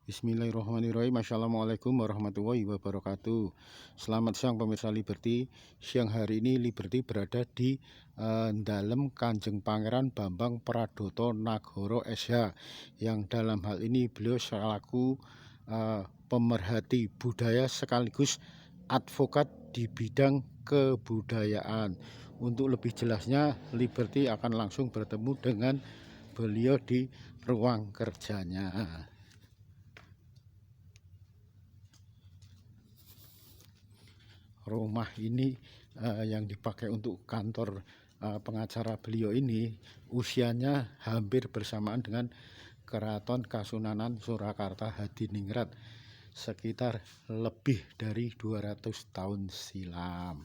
Bismillahirrahmanirrahim. Assalamualaikum warahmatullahi wabarakatuh. Selamat siang pemirsa Liberty. Siang hari ini Liberty berada di dalam Kanjeng Pangeran Bambang Pradoto Nagara SH, yang dalam hal ini beliau selaku pemerhati budaya sekaligus advokat di bidang kebudayaan. Untuk lebih jelasnya, Liberty akan langsung bertemu dengan beliau di ruang kerjanya. Rumah ini yang dipakai untuk kantor pengacara beliau ini usianya hampir bersamaan dengan Keraton Kasunanan Surakarta Hadiningrat, sekitar lebih dari 200 tahun silam.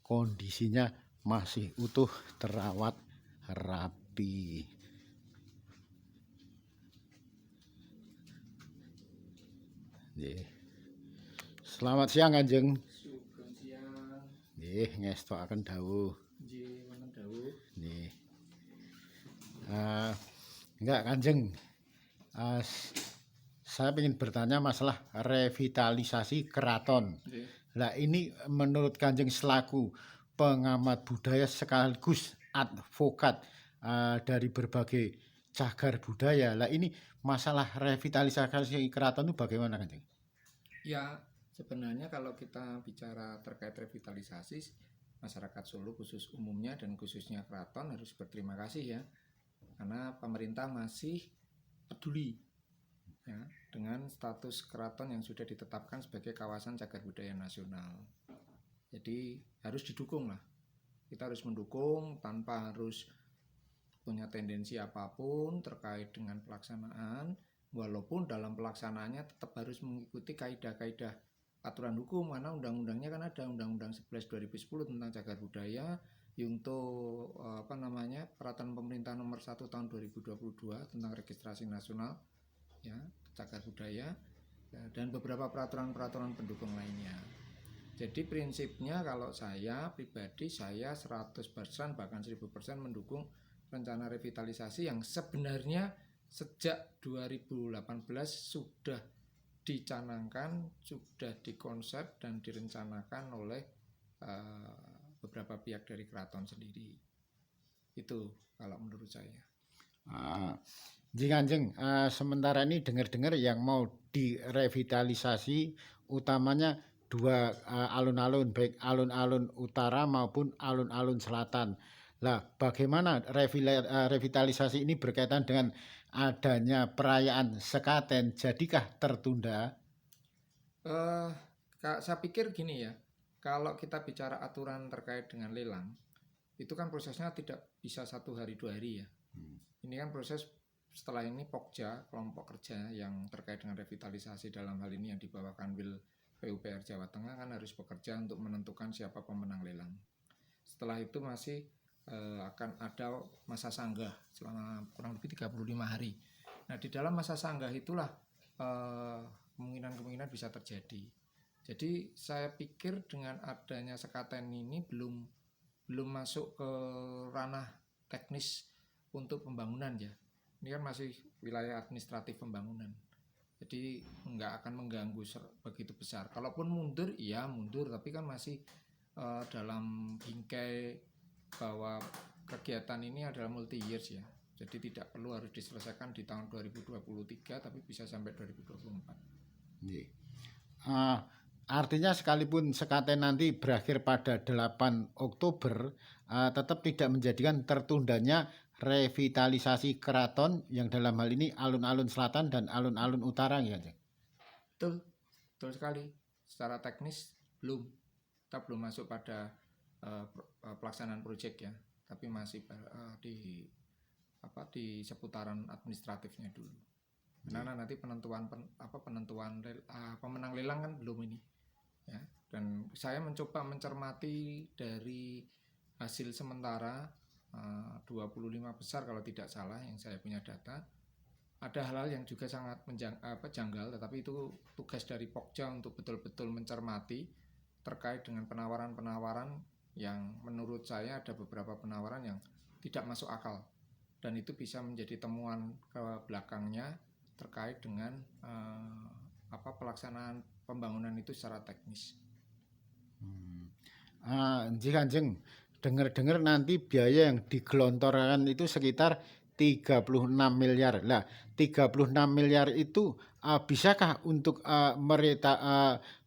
Kondisinya masih utuh, terawat rapi. Selamat siang Kanjeng. Sugeng siang. Nggih, ngestokaken dawuh. Nggih, wonten dawuh. Nggih. Enggak Kanjeng. Saya ingin bertanya masalah revitalisasi keraton. Nggih. Lah ini menurut Kanjeng selaku pengamat budaya sekaligus advokat dari berbagai cagar budaya. Lah ini masalah revitalisasi keraton itu bagaimana Kanjeng? Ya, sebenarnya kalau kita bicara terkait revitalisasi, masyarakat Solo khusus umumnya dan khususnya keraton harus berterima kasih ya, karena pemerintah masih peduli ya, dengan status keraton yang sudah ditetapkan sebagai kawasan cagar budaya nasional. Jadi harus didukung lah. Kita harus mendukung tanpa harus punya tendensi apapun terkait dengan pelaksanaan, walaupun dalam pelaksanaannya tetap harus mengikuti kaidah-kaidah aturan hukum, karena undang-undangnya kan ada Undang-Undang 11 2010 tentang cagar budaya, untuk peraturan pemerintah nomor 1 tahun 2022 tentang registrasi nasional ya cagar budaya dan beberapa peraturan-peraturan pendukung lainnya. Jadi prinsipnya kalau saya pribadi, saya 100% bahkan 1000% mendukung rencana revitalisasi yang sebenarnya sejak 2018 sudah dicanangkan, sudah dikonsep dan direncanakan oleh beberapa pihak dari keraton sendiri. Itu kalau menurut saya. Jadi Kanjeng, sementara ini dengar-dengar yang mau direvitalisasi utamanya dua alun-alun, baik alun-alun utara maupun alun-alun selatan. Lah, bagaimana revitalisasi ini berkaitan dengan adanya perayaan Sekaten? Jadikah tertunda? Saya pikir gini ya, kalau kita bicara aturan terkait dengan lelang, itu kan prosesnya tidak bisa 1 hari 2 hari ya. Ini kan proses setelah ini Pokja, kelompok kerja yang terkait dengan revitalisasi dalam hal ini yang di bawah Kanwil PUPR Jawa Tengah kan harus bekerja untuk menentukan siapa pemenang lelang. Setelah itu masih akan ada masa sanggah selama kurang lebih 35 hari. Nah, di dalam masa sanggah itulah kemungkinan-kemungkinan bisa terjadi. Jadi saya pikir dengan adanya Sekaten ini belum masuk ke ranah teknis untuk pembangunan ya. Ini kan masih wilayah administratif pembangunan. Jadi nggak akan mengganggu begitu besar. Kalaupun mundur, iya mundur, tapi kan masih dalam bingkai bahwa kegiatan ini adalah multi years ya. Jadi tidak perlu harus diselesaikan di tahun 2023, tapi bisa sampai 2024. Artinya sekalipun Sekaten nanti berakhir pada 8 Oktober, tetap tidak menjadikan tertundanya revitalisasi keraton yang dalam hal ini alun-alun selatan dan alun-alun utara ya. Betul sekali. Secara teknis kita belum masuk pada pelaksanaan proyek ya, tapi masih di seputaran administratifnya dulu. Karena nanti penentuan pemenang lelang kan belum ini ya. Dan saya mencoba mencermati dari hasil sementara 25 besar kalau tidak salah yang saya punya data. Ada hal-hal yang juga sangat janggal, tetapi itu tugas dari Pokja untuk betul-betul mencermati terkait dengan penawaran-penawaran yang menurut saya ada beberapa penawaran yang tidak masuk akal, dan itu bisa menjadi temuan ke belakangnya terkait dengan pelaksanaan pembangunan itu secara teknis. Nggih Kanjeng, dengar-dengar nanti biaya yang digelontorkan itu sekitar 36 miliar. Lah, 36 miliar itu bisakah untuk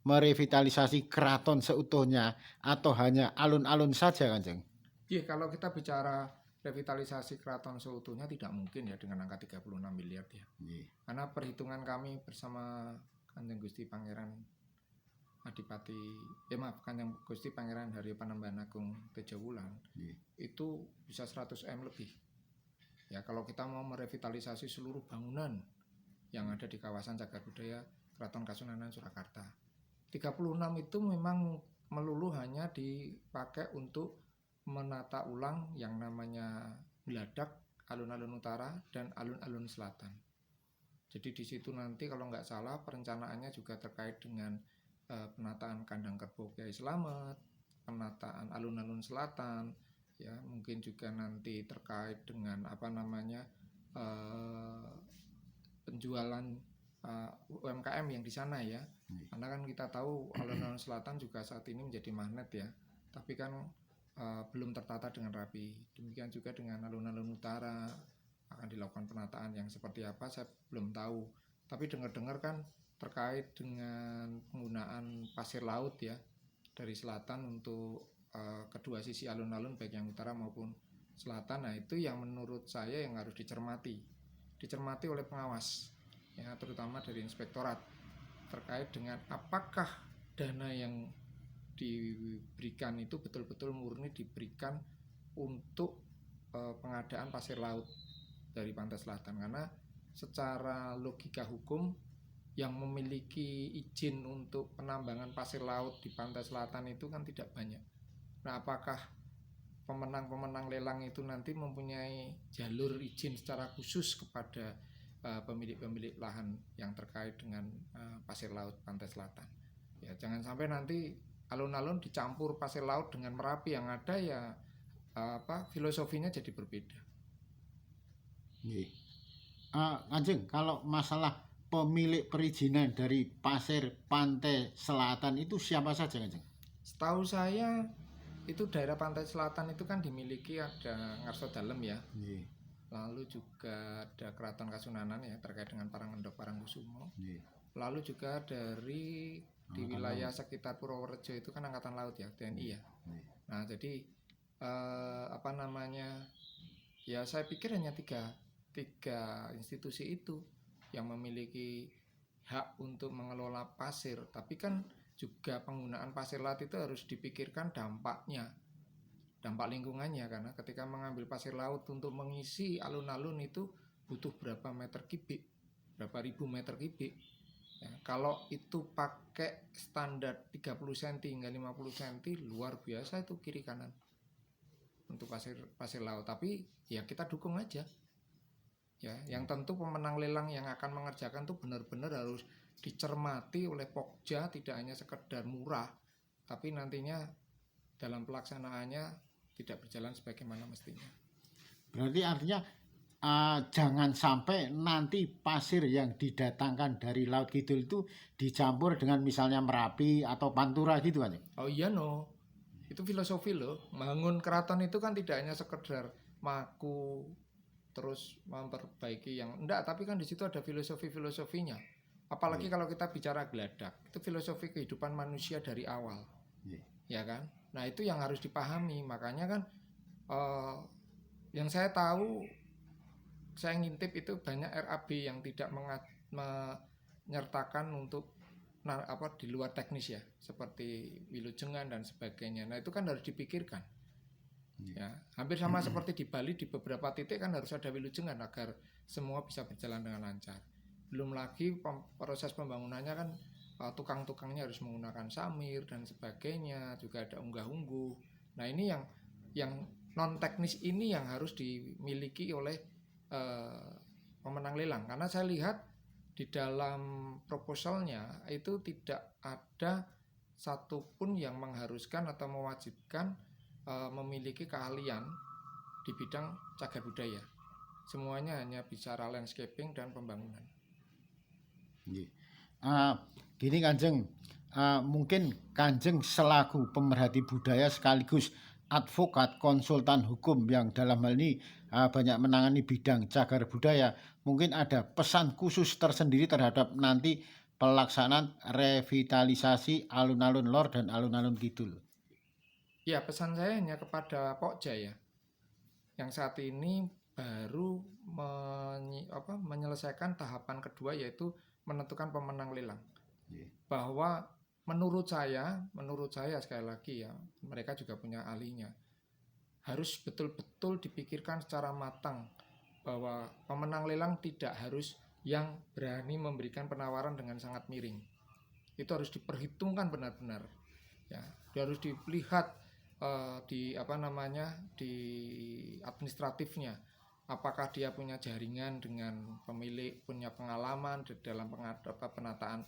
merevitalisasi keraton seutuhnya atau hanya alun-alun saja Kanjeng? Iya, kalau kita bicara revitalisasi keraton seutuhnya tidak mungkin ya dengan angka 36 miliar ya. Karena perhitungan kami bersama Kanjeng Gusti Pangeran Kanjeng Gusti Pangeran Haryo Panembahan Agung Tejowulan itu bisa 100 M lebih. Ya, kalau kita mau merevitalisasi seluruh bangunan yang ada di kawasan cagar budaya Keraton Kasunanan Surakarta. 36 itu memang melulu hanya dipakai untuk menata ulang yang namanya Geladak, alun-alun utara dan alun-alun selatan. Jadi di situ nanti kalau nggak salah perencanaannya juga terkait dengan penataan kandang kerbau Kyai Slamet, penataan alun-alun selatan, ya mungkin juga nanti terkait dengan penjualan UMKM yang di sana ya. Karena kan kita tahu alun-alun selatan juga saat ini menjadi magnet ya, tapi kan belum tertata dengan rapi. Demikian juga dengan alun-alun utara akan dilakukan penataan yang seperti apa saya belum tahu. Tapi dengar-dengar kan terkait dengan penggunaan pasir laut ya dari selatan untuk kedua sisi alun-alun baik yang utara maupun selatan. Nah itu yang menurut saya yang harus dicermati oleh pengawas ya, terutama dari inspektorat terkait dengan apakah dana yang diberikan itu betul-betul murni diberikan untuk pengadaan pasir laut dari pantai selatan. Karena secara logika hukum yang memiliki izin untuk penambangan pasir laut di pantai selatan itu kan tidak banyak. Nah, apakah pemenang-pemenang lelang itu nanti mempunyai jalur izin secara khusus kepada pemilik-pemilik lahan yang terkait dengan pasir laut pantai selatan? Ya, jangan sampai nanti alun-alun dicampur pasir laut dengan Merapi, yang ada ya filosofinya jadi berbeda. Kanjeng, kalau masalah pemilik perizinan dari pasir pantai selatan itu siapa saja Kanjeng? Setahu saya itu daerah pantai selatan itu kan dimiliki ada Ngarso Dalem ya. Lalu juga ada Keraton Kasunanan ya terkait dengan Parangendok Parangkusumo. Lalu juga dari di wilayah sekitar Purworejo itu kan Angkatan Laut ya, TNI ya. Nah jadi ya saya pikir hanya tiga institusi itu yang memiliki hak untuk mengelola pasir. Tapi kan juga penggunaan pasir laut itu harus dipikirkan dampak lingkungannya, karena ketika mengambil pasir laut untuk mengisi alun-alun itu butuh berapa ribu meter kubik ya. Kalau itu pakai standar 30 cm hingga 50 cm luar biasa itu kiri kanan untuk pasir laut. Tapi ya kita dukung aja ya. Yang tentu pemenang lelang yang akan mengerjakan itu benar-benar harus dicermati oleh Pokja, tidak hanya sekedar murah, tapi nantinya dalam pelaksanaannya tidak berjalan sebagaimana mestinya. Berarti artinya jangan sampai nanti pasir yang didatangkan dari Laut Kidul itu dicampur dengan misalnya Merapi atau Pantura gitu kan? Oh iya itu filosofi loh. Bangun keraton itu kan tidak hanya sekedar maku terus memperbaiki yang enggak, tapi kan di situ ada filosofinya. Apalagi kalau kita bicara Geladak, itu filosofi kehidupan manusia dari awal. Ya kan? Nah, itu yang harus dipahami. Makanya kan yang saya tahu, saya ngintip itu banyak RAB yang tidak menyertakan untuk di luar teknis ya, seperti wilujengan dan sebagainya. Nah, itu kan harus dipikirkan. Ya, hampir sama seperti di Bali, di beberapa titik kan harus ada wilujengan agar semua bisa berjalan dengan lancar. Belum lagi proses pembangunannya kan tukang-tukangnya harus menggunakan samir dan sebagainya, juga ada unggah-ungguh. Nah, ini yang non teknis ini yang harus dimiliki oleh pemenang lelang. Karena saya lihat di dalam proposalnya itu tidak ada satupun yang mengharuskan atau mewajibkan memiliki keahlian di bidang cagar budaya. Semuanya hanya bicara landscaping dan pembangunan. Nggih. Ah, Gini Kanjeng, mungkin Kanjeng selaku pemerhati budaya sekaligus advokat konsultan hukum yang dalam hal ini banyak menangani bidang cagar budaya, mungkin ada pesan khusus tersendiri terhadap nanti pelaksanaan revitalisasi alun-alun lor dan alun-alun kidul. Ya, pesan saya hanya kepada Pokja ya, yang saat ini baru menyelesaikan tahapan kedua, yaitu menentukan pemenang lelang. Bahwa menurut saya sekali lagi ya, mereka juga punya ahlinya, harus betul-betul dipikirkan secara matang bahwa pemenang lelang tidak harus yang berani memberikan penawaran dengan sangat miring. Itu harus diperhitungkan benar-benar ya, harus dilihat di administratifnya, apakah dia punya jaringan dengan pemilik, punya pengalaman di dalam penataan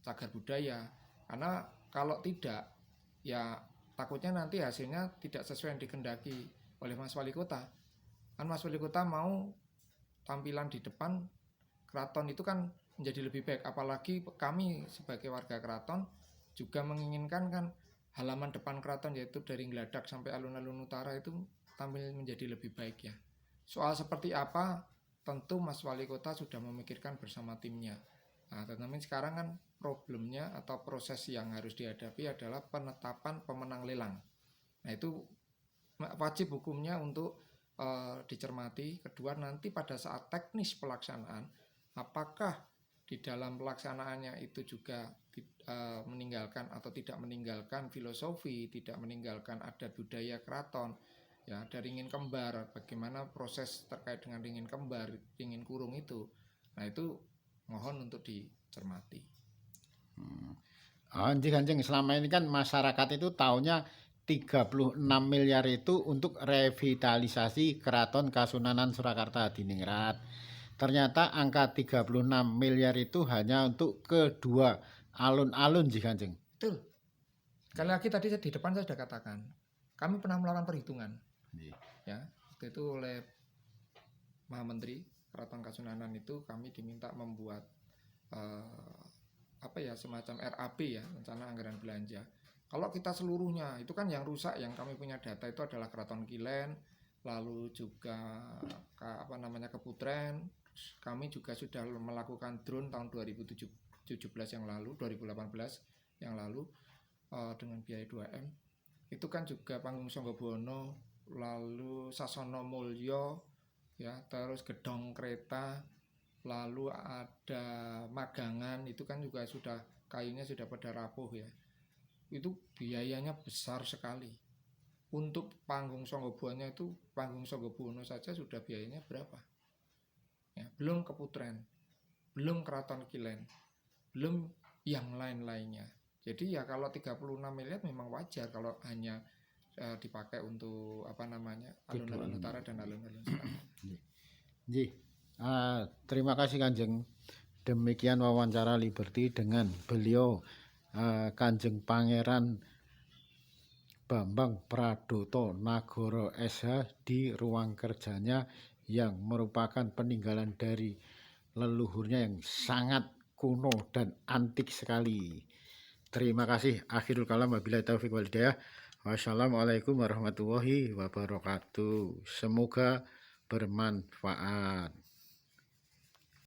cagar budaya. Karena kalau tidak, ya takutnya nanti hasilnya tidak sesuai yang dikehendaki oleh Mas Wali Kota. Kan Mas Wali Kota mau tampilan di depan keraton itu kan menjadi lebih baik, apalagi kami sebagai warga keraton juga menginginkan kan halaman depan keraton, yaitu dari Ngladak sampai alun-alun utara itu tampil menjadi lebih baik ya. Soal seperti apa tentu Mas Wali Kota sudah memikirkan bersama timnya. Nah, tetapi sekarang kan problemnya atau proses yang harus dihadapi adalah penetapan pemenang lelang. Nah, itu wajib hukumnya untuk dicermati. Kedua, nanti pada saat teknis pelaksanaan, apakah di dalam pelaksanaannya itu juga meninggalkan atau tidak meninggalkan filosofi, tidak meninggalkan adat budaya keraton, ya, dari ringin kembar, bagaimana proses terkait dengan ringin kembar, ringin kurung itu. Nah, itu mohon untuk dicermati. Anjing-anjing selama ini kan masyarakat itu taunya 36 miliar itu untuk revitalisasi Keraton Kasunanan Surakarta Hadiningrat. Ternyata angka 36 miliar itu hanya untuk kedua alun-alun jika Kanjeng. Betul. Sekali lagi tadi di depan saya sudah katakan, kami pernah melakukan perhitungan. Ya, waktu itu oleh Maha Menteri Keraton Kasunanan itu kami diminta membuat semacam RAB ya, rencana anggaran belanja. Kalau kita seluruhnya itu kan yang rusak, yang kami punya data itu adalah Keraton Kilen, lalu juga Keputren. Kami juga sudah melakukan drone tahun 2017 yang lalu, 2018 yang lalu dengan biaya 2M. Itu kan juga Panggung Sanggabono, lalu Sasono Mulyo, ya, terus Gedong Kereta, lalu ada Magangan, itu kan juga sudah kayunya sudah pada rapuh ya. Itu biayanya besar sekali. Untuk Panggung Sanggabono itu, Panggung Sanggabono saja sudah biayanya berapa? Ya, belum Keputren, belum Keraton Kilen, belum yang lain-lainnya. Jadi ya kalau 36 miliar memang wajar kalau hanya dipakai untuk alun-alun utara dan alun-alun selatan. Terima kasih Kanjeng. Demikian wawancara Liberty dengan beliau Kanjeng Pangeran Bambang Pradoto Nagoro SH di ruang kerjanya yang merupakan peninggalan dari leluhurnya yang sangat kuno dan antik sekali. Terima kasih. Akhirul kalam, wabillahi taufiq wal hidayah. Wassalamualaikum warahmatullahi wabarakatuh. Semoga bermanfaat.